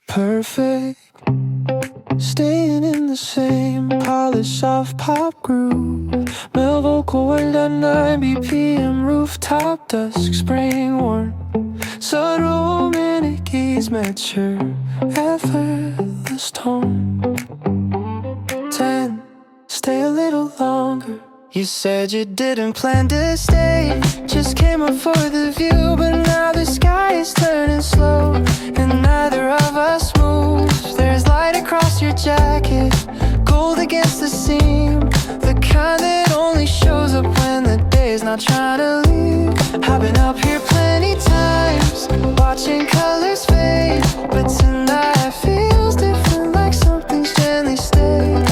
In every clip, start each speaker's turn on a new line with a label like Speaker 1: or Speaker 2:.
Speaker 1: Perfect, staying in the same polished soft pop groove. Male vocal world at 9 BPM, rooftop dusk, spring warm. Subtle romantic keys match her effortless tone. 10, stay a little longer. You said you didn't plan to stay, just came up for the view. But now the sky is turning slow, and neither of us moves. There's light across your jacket, gold against the seam, the kind that only shows up when the day's not trying to leave. I've been up here plenty times, watching colors fade, but tonight feels different, like something's gently stayed.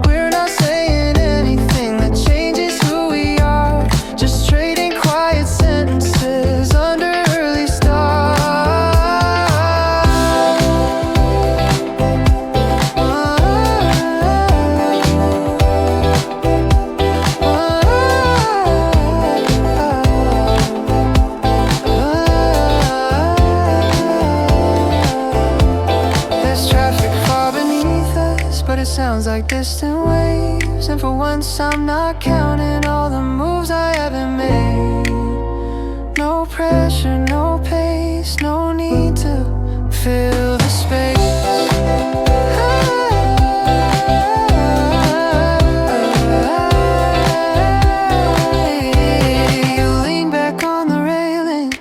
Speaker 1: We're not saying anything that changes who we are, just trading quiet sentences under early stars. There's traffic far beneath us, but it sounds like distant waves. And for once I'm not counting all the moves I haven't made. No pressure, no pace, no need to fill the space. You lean back on the railing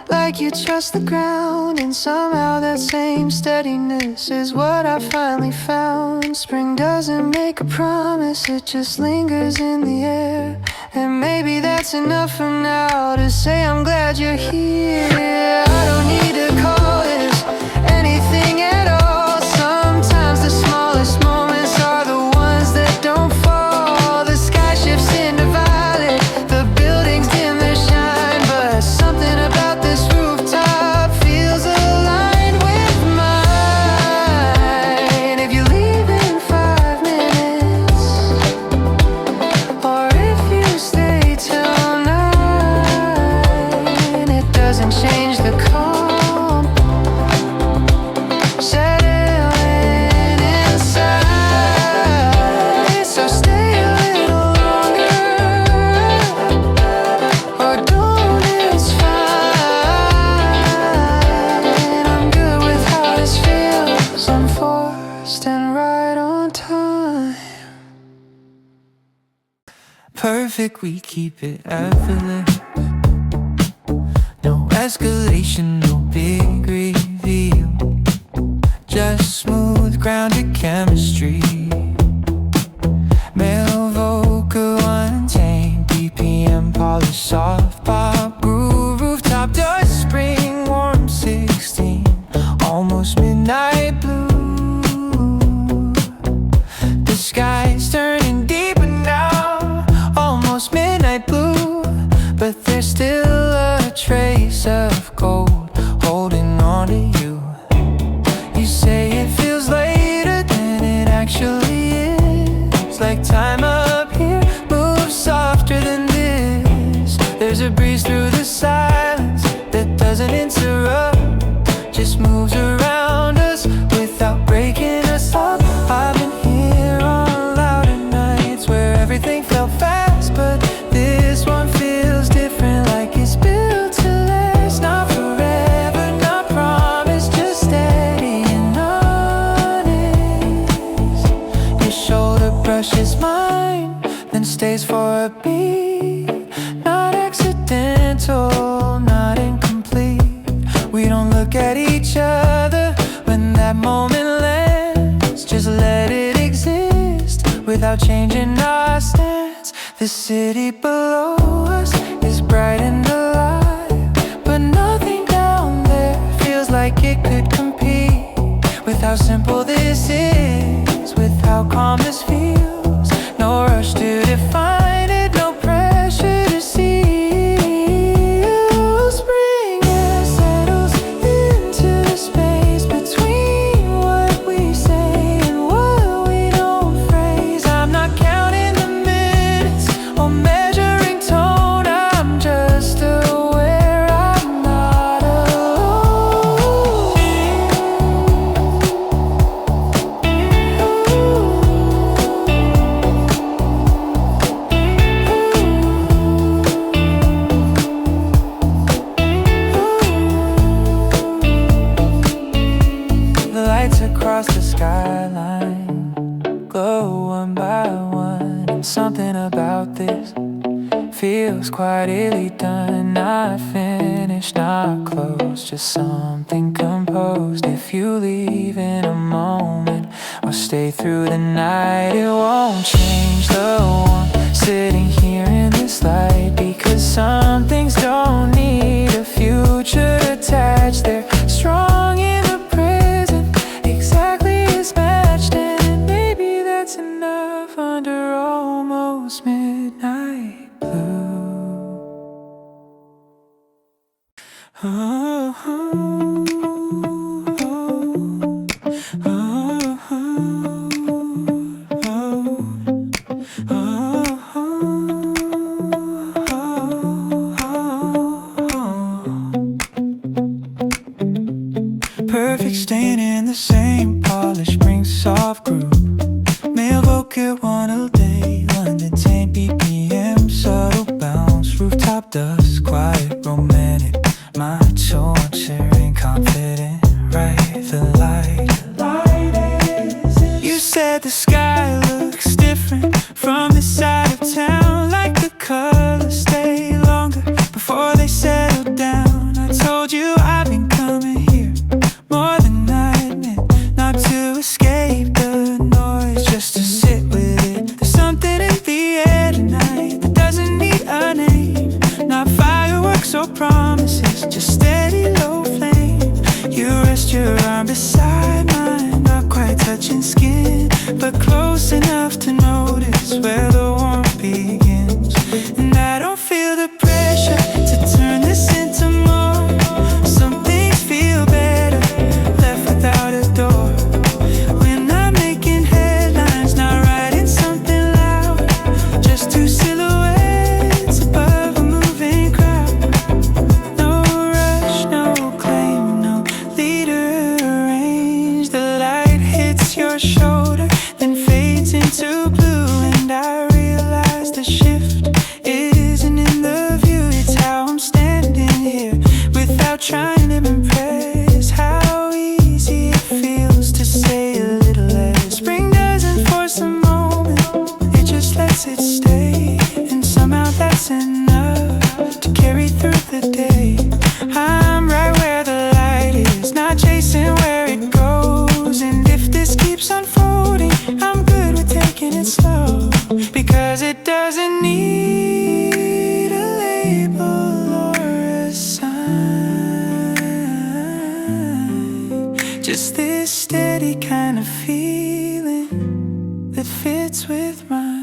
Speaker 1: like you trust the ground, and somehow that same steadiness is what I finally found. Spring doesn't make a promise, it just lingers in the air. And maybe that's enough for now to say I'm glad you're here. I don't need to call this anything at all. Sometimes the smallest moments are the ones that don't fall. The sky shifts into violet, the buildings dim their shine, but something about this rooftop feels aligned with mine. If you leave in 5 minutes, or if you stay till 9, it doesn't change the calm settling inside. So stay a little longer, or don't, it's fine. I'm good with how this feels, I'm forced and right on time. Perfect, we keep it effortless. No escalation, no big reveal, just smooth, grounded chemistry. Male vocal untamed, BPM polished soft pop groove, rooftop dust, spring warm 16, almost midnight blue. The sky's turning deeper now, almost midnight blue, but there's still a trace of gold holding on to you. You say it feels later than it actually is, like time up here moves softer than this. There's a breeze through the silence that doesn't interrupt, just moves around us without breaking us up. I've been here on louder nights where everything felt fast, but this one feels different, like it's built to last. Not forever, not promised, just steady and honest. Your shoulder brushes mine, then stays for a beat. Not accidental, not incomplete. We don't look at each other when that moment lands, just let it exist without changing our stance. The city below us is bright and alive, but nothing down there feels like it could compete with how simple this is, with how calm this feels. No rush to define it, no pressure to see. Spring air settles into the space between what we say and what we don't phrase. I'm not counting the minutes or measuring tone, I'm just aware I'm not alone. lights across the skyline glow one by one, and something about this feels quite eerily done. Not finished, not close, just something composed. If you leave in a moment or stay through the night, it won't change the warmth sitting here in this light, because some things don't need a future attached. They're strong in the present, exactly as matched, and maybe that's enough under almost midnight blue. Oh, oh, oh, oh, oh, oh. Perfect stain in the same polished spring soft groove. Male vocal one all day, London 10 BPM, subtle bounce, rooftop dust, quiet, romantic. My tone cheering, confident, right? The light is. You said the sky looks different from this side of town, like the colors stay longer before they settle down. I told you I've been coming here more than I admit, not to escape the noise, just to sit with it. There's something in the air tonight that doesn't need a name, not fireworks or promises, just steady low flame. You rest your arm beside mine, not quite touching skin, but close enough to notice where the warmth begins. And I don't feel the pressure to turn this into more. Some things feel better left without a door. When I'm making headlines, not writing something loud, just two silhouettes above a moving crowd. No rush, no claim, no leader arranged. The light hits your shoulder, then fades into blue, and I realize the shift isn't in the view, it's how I'm standing here without trying to impress. How easy it feels to say a little less. Spring doesn't force a moment, it just lets it stay, and somehow that's enough to carry through the day. I'm right where the light is, not chasing where it goes, and if this keeps unfolding, I'm good with taking it slow, because it doesn't need a label or a sign, just this steady kind of feeling that fits with mine.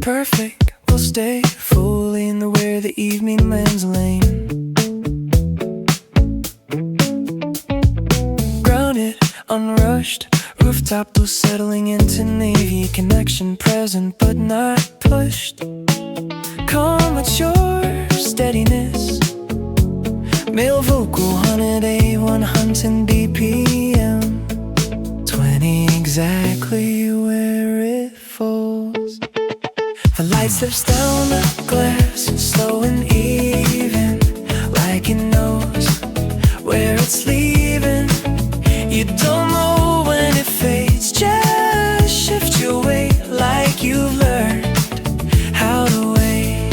Speaker 1: Perfect, we'll stay fully in the where the evening lands lane. Grounded, unrushed, rooftop blue settling into navy connection, present but not pushed. Calm, mature, steadiness. Male vocal 100A, 100 BPM, 20 exactly where it falls. The light slips down the glass, slow and even, like it knows where it's leaving. You don't know when it fades, just shift your weight like you've learned how to wait.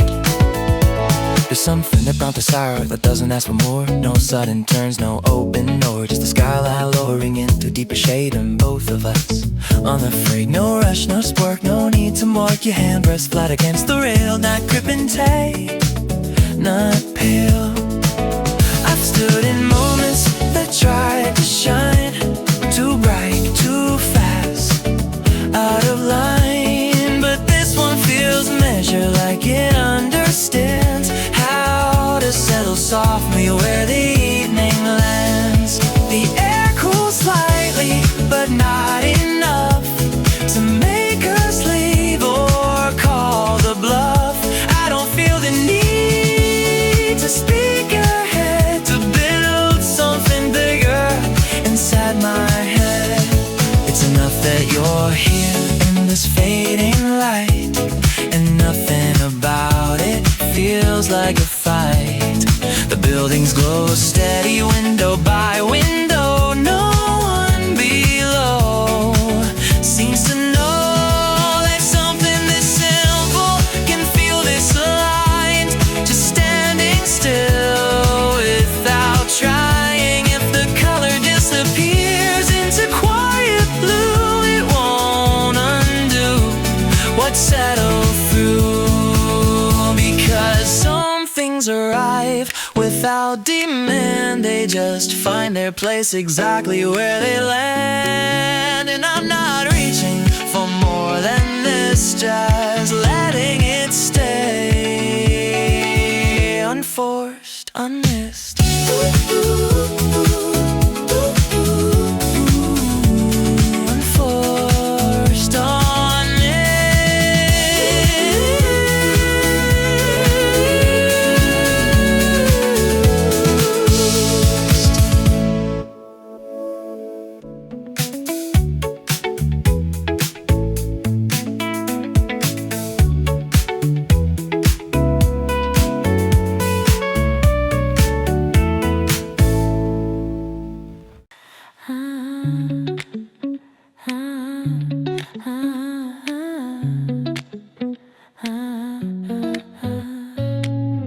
Speaker 1: There's something about desire that doesn't ask for more. No sudden turns, no open door, just the skyline lowering into deeper shade, and both of us unafraid. No rush, no spark, no need to mark your hand. Pressed flat against the rail, not gripping tight, not pale. I've stood in moments that tried to shine, too bright, too fast, out of line. But this one feels measured, like it understands how to settle softly where the evening lands. buildings glow steady, window by window. No one below seems to know that something this simple can feel this aligned. Just standing still without trying. If the color disappears into quiet blue, it won't undo what settled through. Because some things arrive without demand, they just find their place exactly where they land. And I'm not reaching for more than this, just letting it stay unforced, unmissed. Unforced,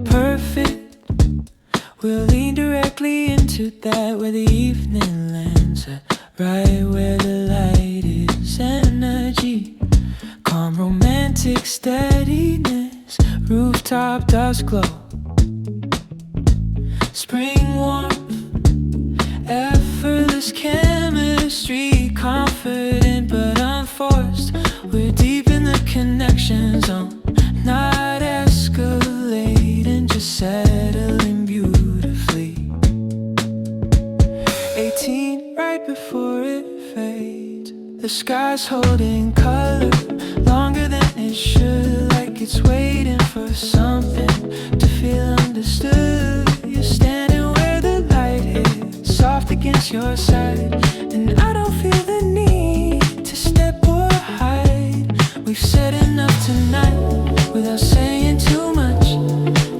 Speaker 1: perfect. We'll lean directly into that, where the evening lands, right where the light is. Energy, calm, romantic steadiness. Rooftop dusk glow, spring warmth, effortless chemistry. Confident but unforced, we're deep in the connection zone. Not escalating, just settling beautifully. 18 right before it fades. The sky's holding color longer than it should, like it's waiting for something to feel understood. You're standing where the light hits, soft against your side, and I don't feel the need to step or hide. We've said enough tonight without saying too much,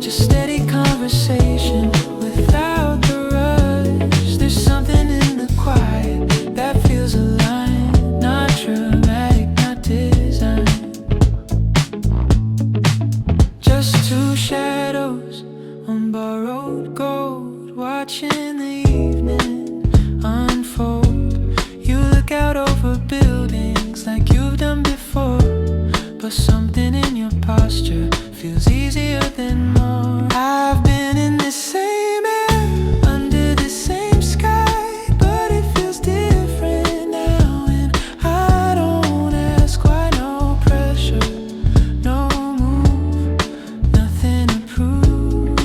Speaker 1: just steady conversation without the rush. There's something in the quiet that feels aligned, not dramatic, not designed. Just two shadows on borrowed gold, watching the evening unfold. You look out over buildings like you've done before, but something in your posture feels easier than more. I've been in the same air, under the same sky, but it feels different now. And I don't ask why, no pressure, no move, nothing to prove.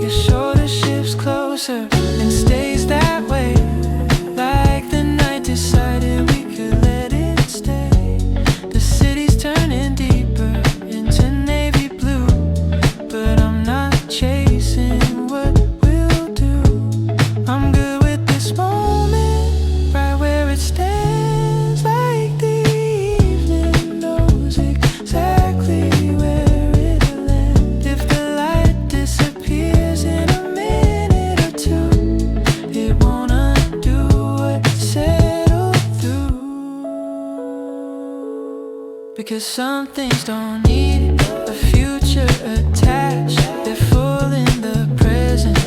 Speaker 1: Your shoulder shifts closer and stays that way, like the night decided we could let it stay. The city's turning deeper into navy blue, but I'm not chasing what we'll do. I'm good with this moment, right where it stands, like the evening knows exactly where it'll end. If the light disappears in a minute or two, it won't undo what settled through. Because some things don't need a future attached, they're full in the present,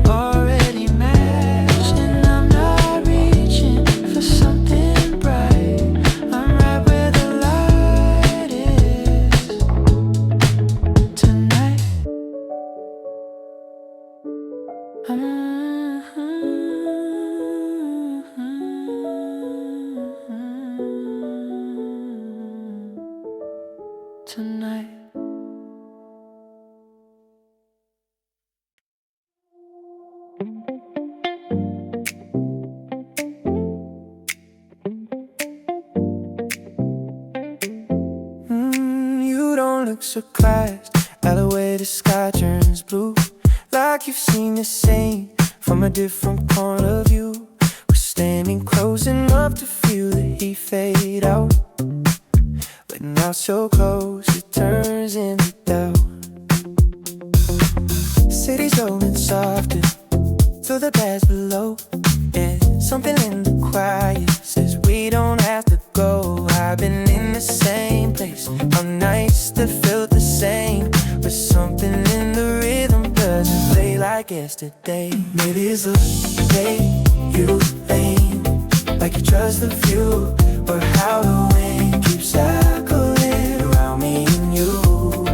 Speaker 1: already matched. And I'm not reaching for something bright, I'm right where the light is tonight. Tonight. You don't look so classed, by the way the sky turns blue, like you've seen the same from a different point of view. We're standing close enough to feel the heat fade out, but now so close it turns into doubt. to the past below. Yeah, something in the quiet says we don't have to go. I've been in the same place all nights that felt the same, but something in the rhythm doesn't play like yesterday. Maybe it's the way you lean, like you trust the view, or how the wind keeps circling around me and you.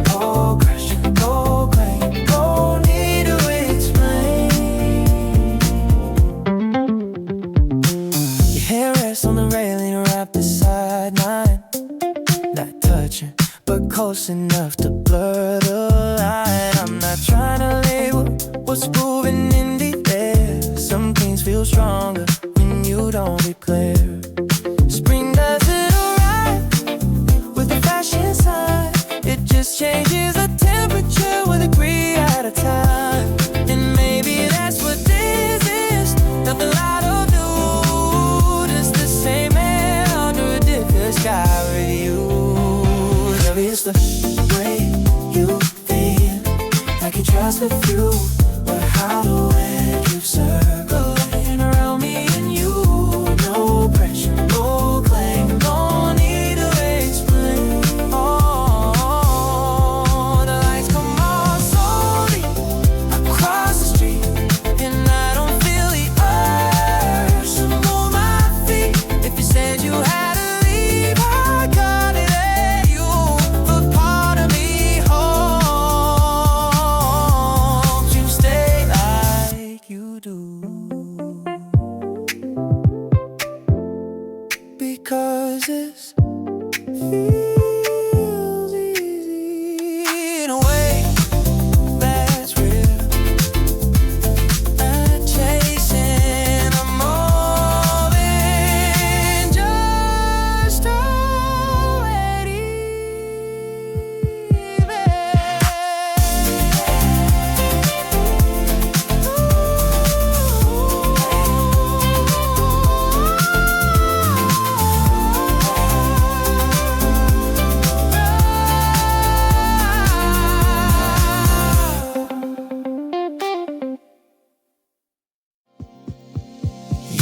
Speaker 1: No pressure, no blame, no need to explain. Your hair rests on the railing right beside mine, not touching, but close enough to blur the line. I'm not trying to label what's moving in the air. Some things feel stronger when you don't declare. Spring doesn't arrive with a flashing sign. It just changes the temperature 1 degree at a time. And maybe that's what this is, nothing out of new, just the same air under a different sky with you. Maybe it's the way you feel, like you trust the view, or how the wind keeps circling around me and you. No pressure, no claim, no need to explain. Oh, the lights come on slowly across the street, and I don't feel the urge to move my feet. If you said you had to leave, I gotta let you, but part of me hopes you stay like you do. Because this feels easy in a way that's real. Not chasing a moment, just already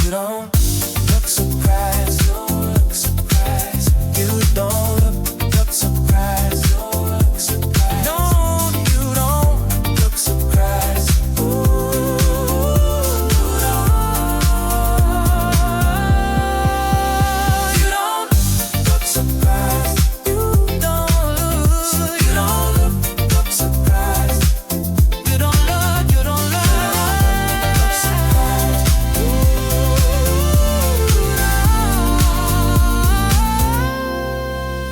Speaker 1: You don't look surprised, don't look surprised. You don't look surprised, don't look surprised. No, you don't look surprised. Ooh, you don't look surprised. You don't look surprised. You don't look surprised.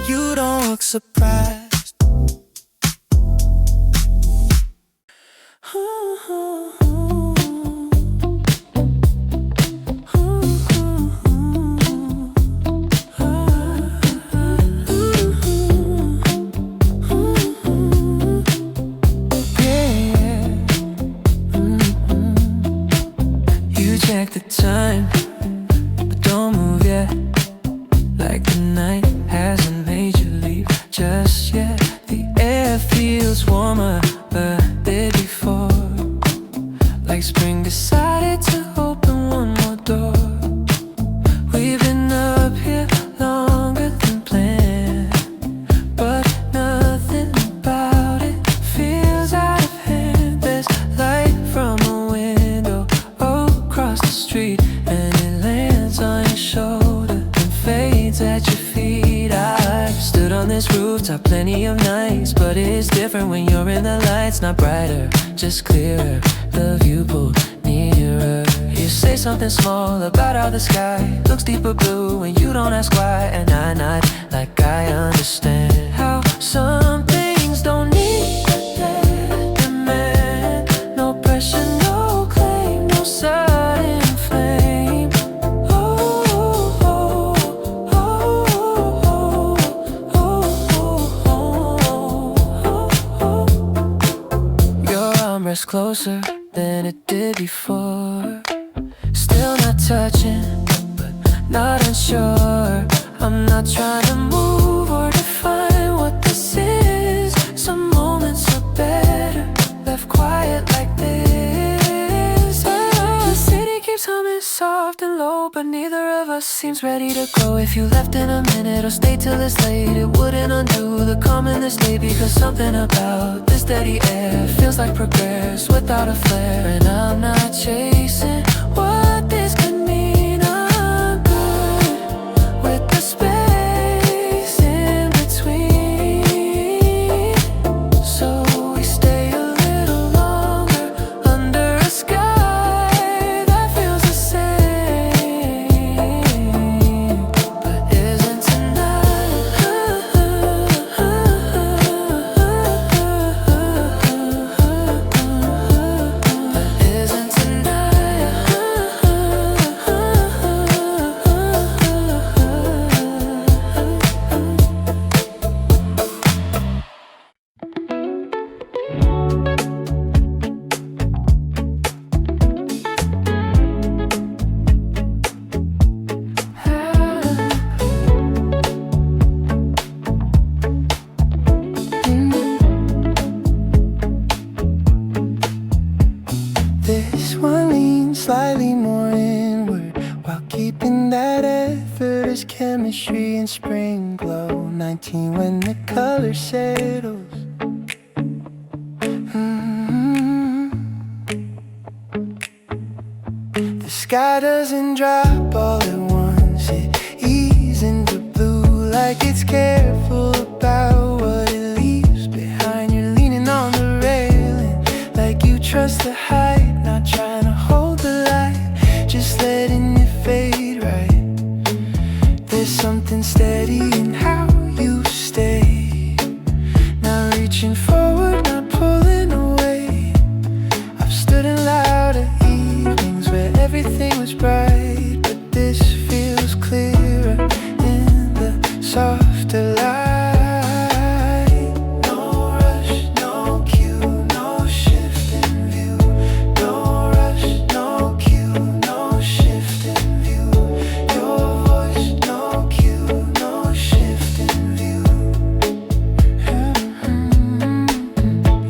Speaker 1: You don't look surprised. You check the time, but don't move yet. Like the night hasn't made you leave just yet. The air feels warmer than it did before, like spring decided to open one more door. We've been up here longer than planned, but nothing about it feels out of hand. There's light from a window across the street, and it lands on your shoulder and fades at your feet. I've stood on this rooftop plenty of nights, but it's different when you're in the lights. Not brighter, just clearer. The view pulled nearer. You say something small about how the sky looks deeper blue when you don't ask why, and I nod like I understand how some things don't need a demand. No pressure, no claim, no sudden flame. Your arm rests closer than it did before. Still not touching, but not unsure. I'm not trying to move or define what this is. Some moments are better left quiet like this. soft and low, but neither of us seems ready to go. If you left in a minute or stayed till it's late, it wouldn't undo the calm in this day. Because something about this steady air feels like progress without a flare. And I'm not chasing what this could mean. I'm good with the space in between. So we stay a little longer under a sky that feels the same. But isn't tonight? But isn't tonight? This one leans slightly more inward while keeping that effortless chemistry and spring glow. 19 when the color settles. The sky doesn't drop all at once. It eases into blue like it's careful about what it leaves behind. You're leaning on the railing like you trust the height, not trying to hold the light, just letting it fade right. There's something steady in how you stay, not reaching forward, not pulling away. I've stood in louder evenings where everything was bright, but this feels clearer in the softer light. No rush, no cue, no shift in view. No rush, no cue, no shift in view. Your voice, no cue, no shift in view.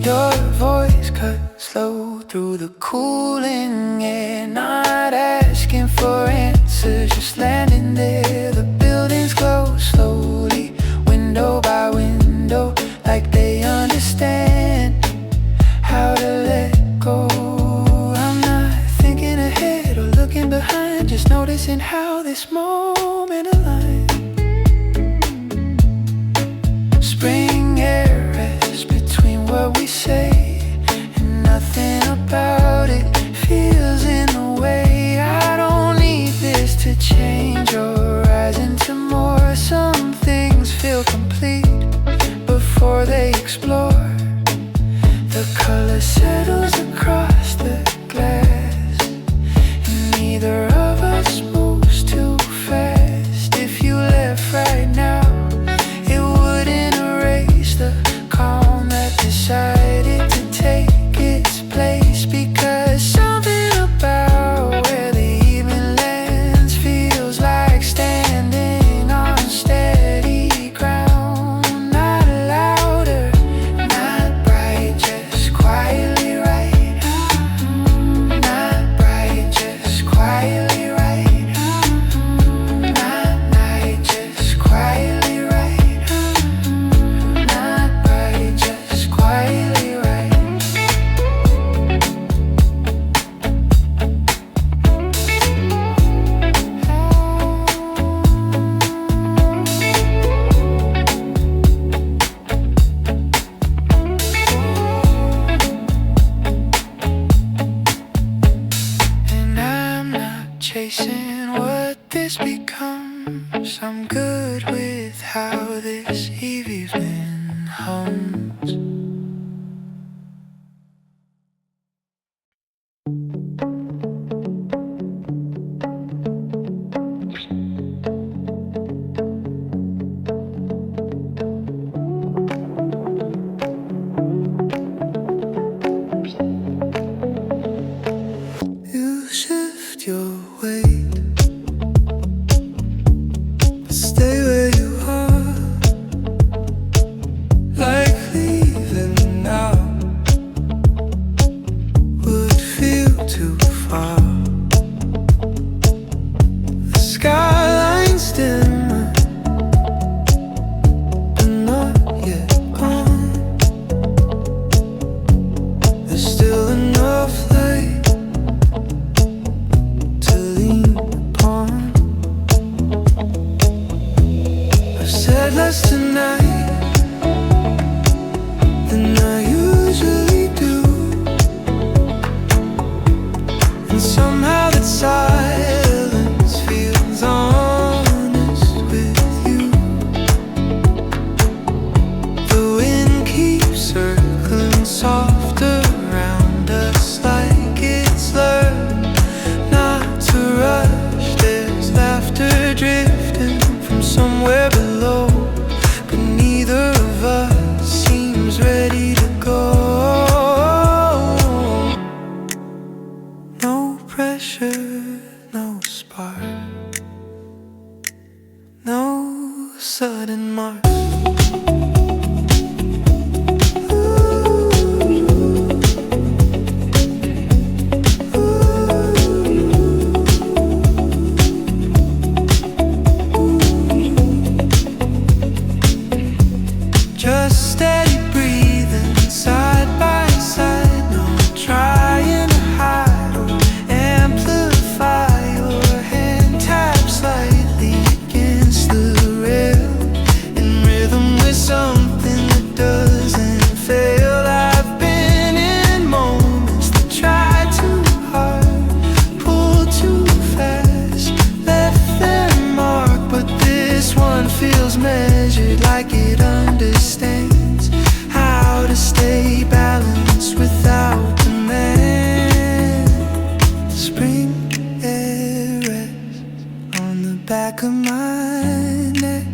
Speaker 1: Your voice cut slow through the cooling air, not asking for answers, just landing there. The buildings glow slowly, window by window, like they understand how to let go. I'm not thinking ahead or looking behind, just noticing how this moment aligns. Spring air rests between what we say, and nothing about it feels in the way. I don't need this to change or rise into more. Some things feel complete before they explore. The color settles across the glass, and neither of us moves too fast. If you left right now, it wouldn't erase the calm that decided to take its place. Because something about where the evening lands feels like standing on steady ground. Not louder, not bright, just quietly right. Not bright, just quietly right. Not night, just quietly right. Not bright, just quietly right. And I'm not chasing what this becomes. I'm good with how this evening hums. You shift your weight, but stay where you are. Like leaving now would feel too far. And somehow that silence feels honest with you. The wind keeps circling soft around us, like it's learned not to rush. There's laughter drifting from somewhere below, but neither of us seems ready to go. No pressure, no spark, no sudden mark. Just steady breathing, side by side. No trying to hide or amplify. Your hand taps lightly against the rail, in rhythm with something that doesn't fail. I've been in moments that try too hard, pull too fast, left their mark, but this one feels measured, like it understands how to stay balanced without demand. Spring air rests on the back of my neck,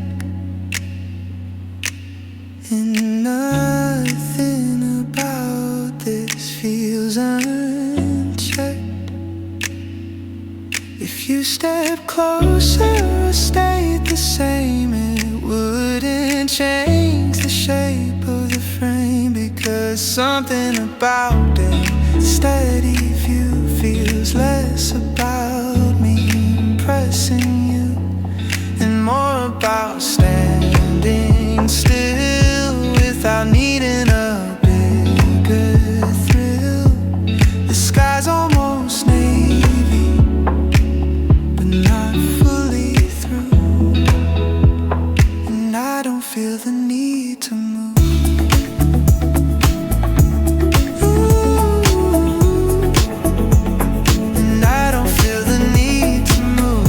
Speaker 1: and nothing about this feels unchecked. If you step closer or stayed the same, it wouldn't change the shape of the frame, because something about it, steady view, feels less about me impressing you and more about standing still without needing a bigger thrill. The sky's almost navy, but not fully through, and I don't feel the need to move. And I don't feel the need to move.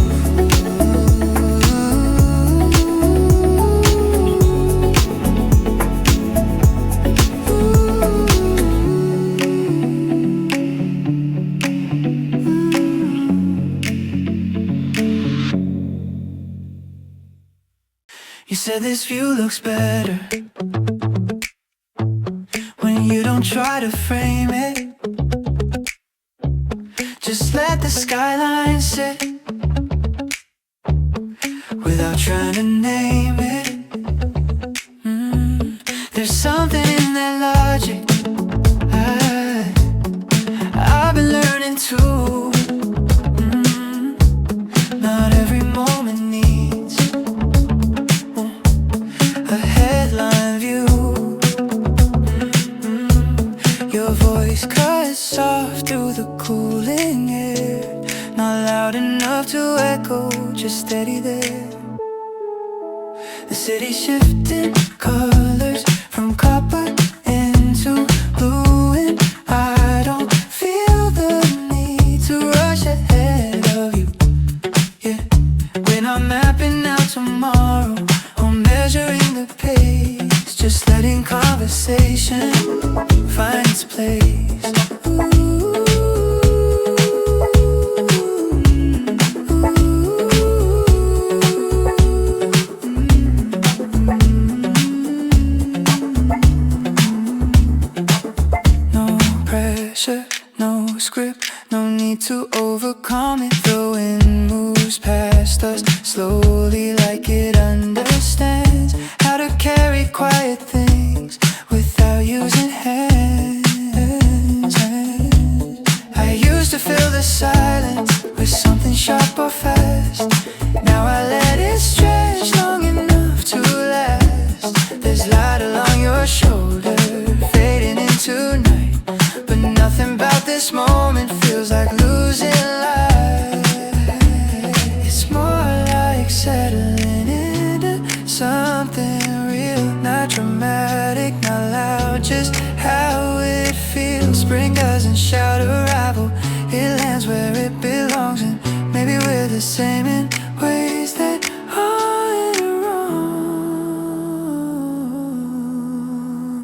Speaker 1: You said this view looks better when you don't try to frame it. Just let the skyline sit without trying to name it. There's something in that logic I've been learning too. Not every moment needs a headline view. Your voice cuts soft through the cooling air, not loud enough to echo, just steady there. The city's shifting colors from copper into blue, and I don't feel the need to rush ahead of you. Yeah, we're not mapping out tomorrow or measuring the pace, just letting conversation find its place. No pressure, no script, no need to overcome it. The wind moves past us slowly, like it understands how to carry quiet things without using hands. I used to fill the silence with something sharp or fast. Now I let it stretch long enough to last. There's light along your shoulder, fading into night, but nothing about this moment feels like losing life. It's more like settling into something real, not dramatic, not loud, just how it feels. Spring doesn't shout arrival, it lands where maybe we're the same in ways that aren't wrong.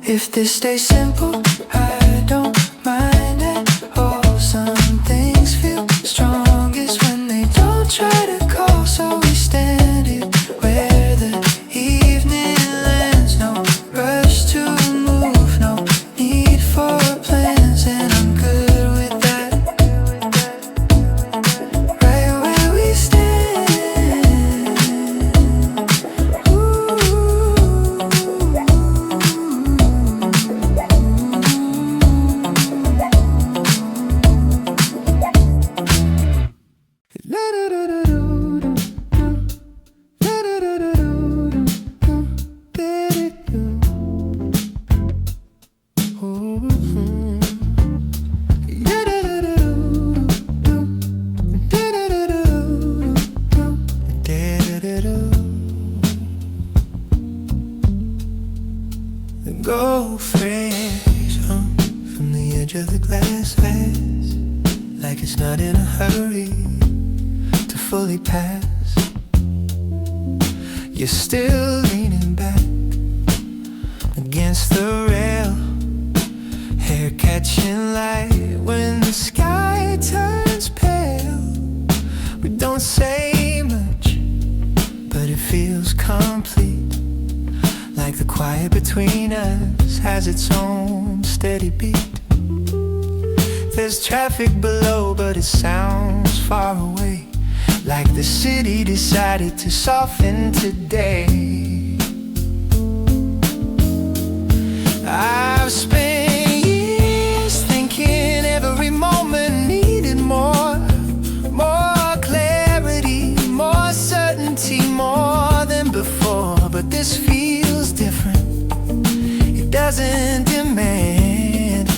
Speaker 1: If this stays simple, I don't mind at all. Some things feel strongest when they don't try to call. So we stand here where the evening lands. No rush to move, no need for plans, and I'm good with that. Right where we stand. Ooh. The goldfish from the edge of the glass vase, like it's not in a hurry to fully pass. You're still leaning back against the rail, hair catching light when the sky turns pale. We don't say much, but it feels complete, like the quiet between us has its own steady beat. There's traffic below, but it sounds far away, like the city decided to soften today. I've spent years thinking every moment needed more clarity, more certainty, more than before. But this feels different. It doesn't demand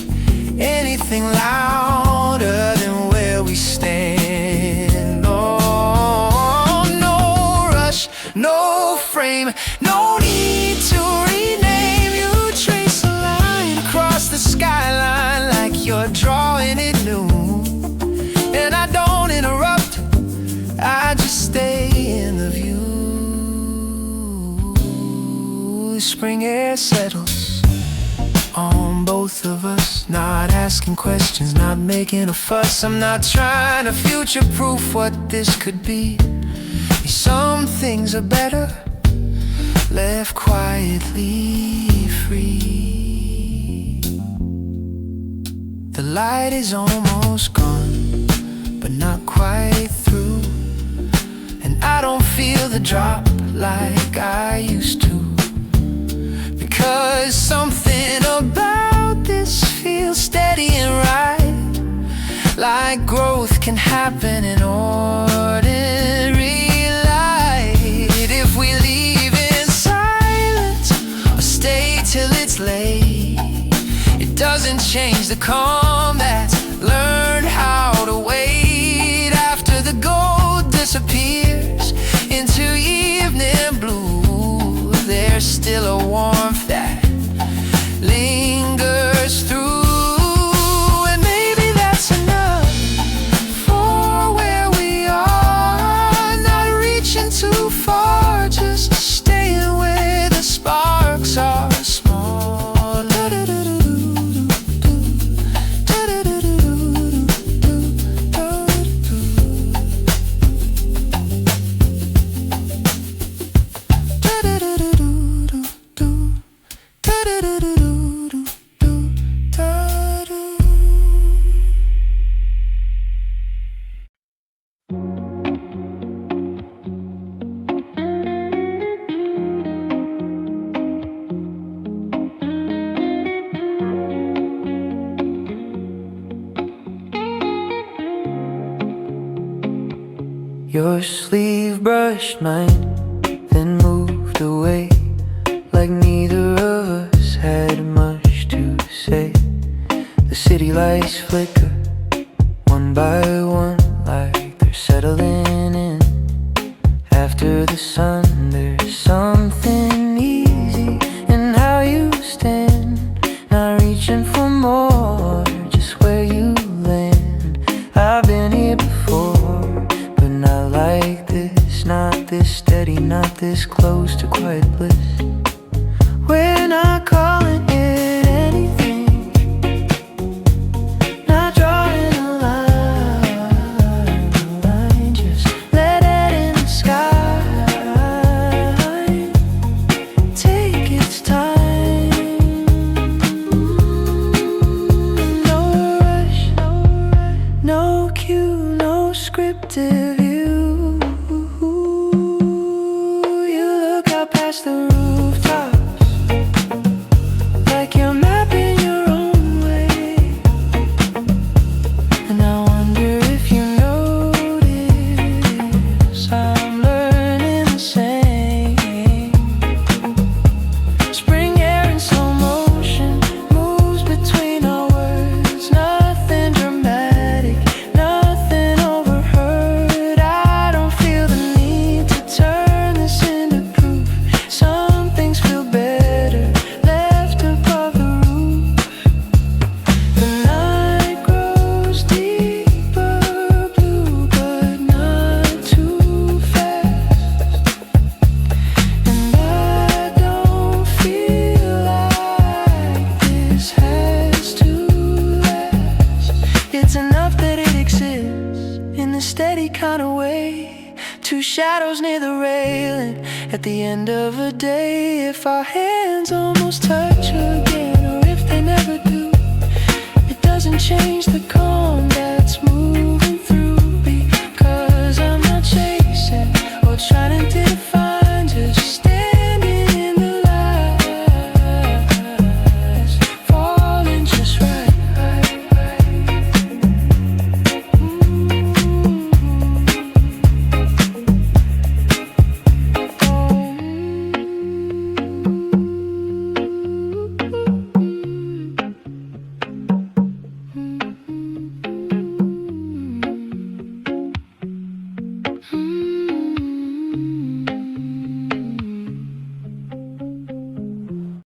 Speaker 1: anything louder than where we stand. Oh, no rush, no frame, no need to rename. You trace a line across the skyline like you're drawing it new. And I don't interrupt, I just stay in the view. Spring air settles on both of us, not asking questions, not making a fuss. I'm not trying to future-proof what this could be. Some things are better left quietly free. The light is almost gone, but not quite through, and I don't feel the drop like I used to. Because something about this feels steady and right, like growth can happen in ordinary light. If we leave in silence or stay till it's late, it doesn't change the calm that's learned how to wait. After the gold disappears into evening blue, there's still a warmth that lingers through. And maybe that's enough for where we are, not reaching too far, just staying where the sparks are small. Your sleeve brushed mine, then moved away, like neither of us had much to say. The city lights flicker, one by one, like they're settling in. After the sun, there's something easy in how you stand, not reaching for more, just where you land. I've been here before, but this close to quiet bliss. We're not calling it anything, not drawing a line, just let it in the sky, take its time. No rush, no cue, no scripted view. You look out past the rooftops like you're mapping your own way, and I wonder if you notice I'm learning the same. Spring air in slow motion moves between our words. Nothing dramatic, nothing overheard. I don't feel the need to turn this into proof. Some things feel better left above the roof. The night grows deeper blue, but not too fast. And I don't feel like this has to last. It's enough that it exists in a steady kind of way. Two shadows near the railing at the end of a day. If our hands almost touch again, or if they never do, it doesn't change the calm that